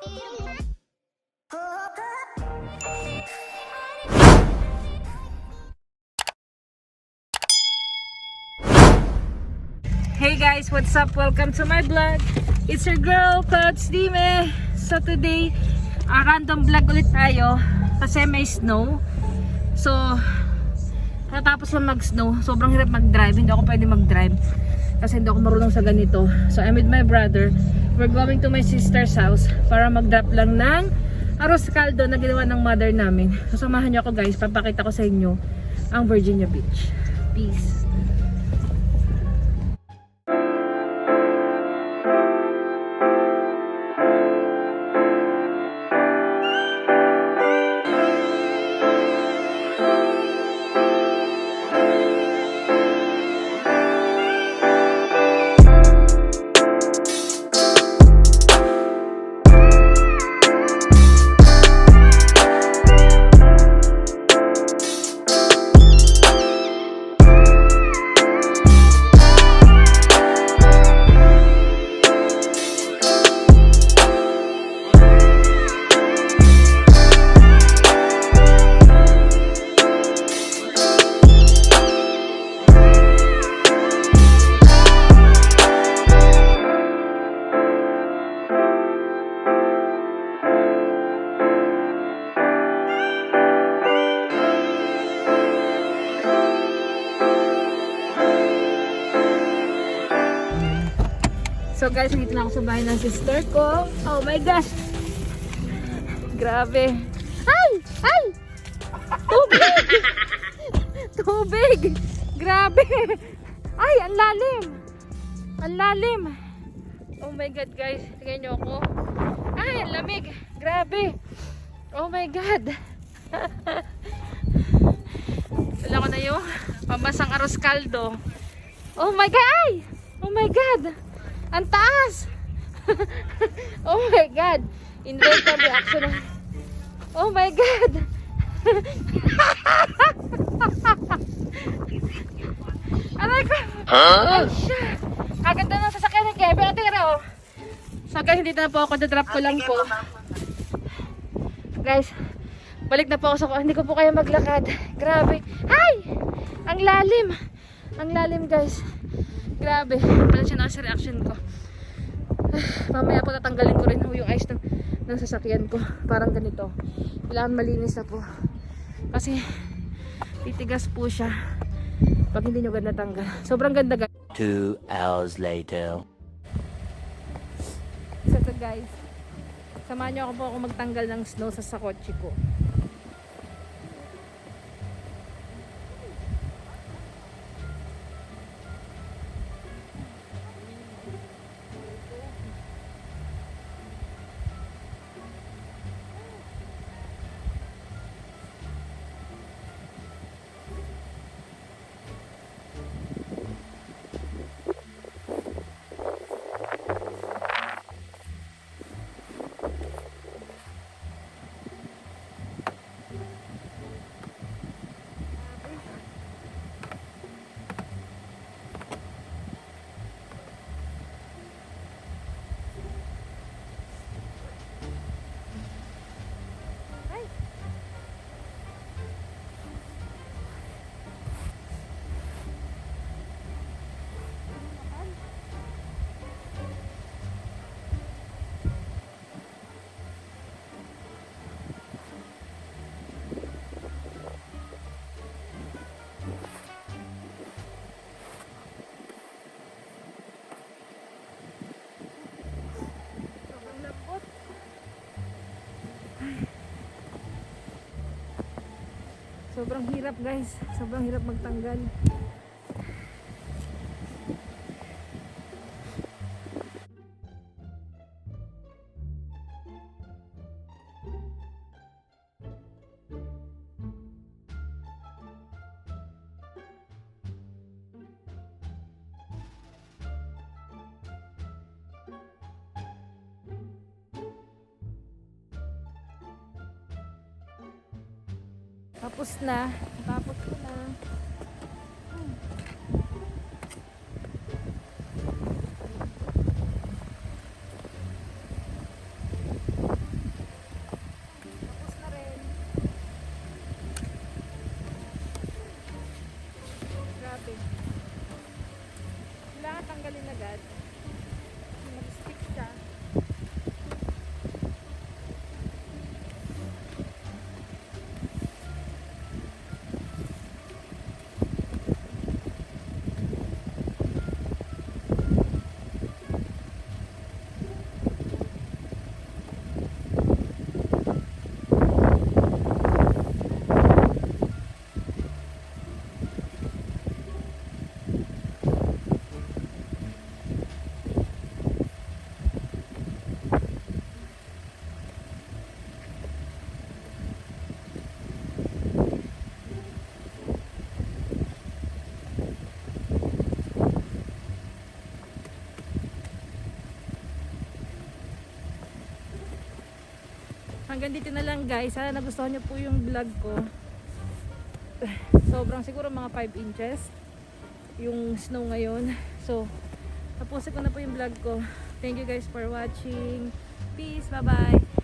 Hey guys, what's up? Welcome to my vlog. It's your girl, Coach Dime. So today, random vlog ulit tayo kasi may snow. So, natapos lang mag-snow. Sobrang hirap mag-drive. Hindi ako pwede mag-drive kasi hindi ako marunong sa ganito. So, I'm with my brother. We're going to my sister's house para mag-drop lang ng arroz caldo na ginawa ng mother namin. So, samahan niyo ako guys. Papakita ko sa inyo ang Virginia Beach. Peace. So guys, dito na ako sa bahay ng sister ko. Oh my gosh! Grabe! Ay! Ay! Tubig! Tubig! Grabe! Ay! Ang lalim! Ang lalim! Oh my god guys! Tingnan nyo ako. Ay! Ang lamig! Grabe! Oh my god! Wala ko na yung pamasang arroz caldo. Oh my god! Ay! Oh my god! Ang taas! Oh my god! Inverted reaction. Oh my god! Aray ko! Ay siya! Kaganda ng sasakyan ng Kevin. Ate nga oh. So guys, hindi na po ako. Drop ko lang po. Guys, balik na po ako sa hindi ko po kaya maglakad. Grabe! Ay! Ang lalim! Ang lalim guys. Grabe, pala siya na sa reaction ko. Mamaya po tatanggalin ko rin yung ice ng sasakyan ko. Parang ganito. Kailangan malinis na po. Kasi titigas po siya pag hindi nyo ganda tanggal. Sobrang ganda guys. 2 hours later. So ito guys, samahan nyo ako magtanggal ng snow sa kotse ko. Sobrang hirap guys. Sobrang hirap magtanggal. Tapos na. Tapos ko na. hanggang dito na lang guys. Sana nagustuhan nyo po yung vlog ko. Sobrang siguro mga 5 inches yung snow ngayon. So, tapusin ko na po yung vlog ko. Thank you guys for watching. Peace. Bye-bye.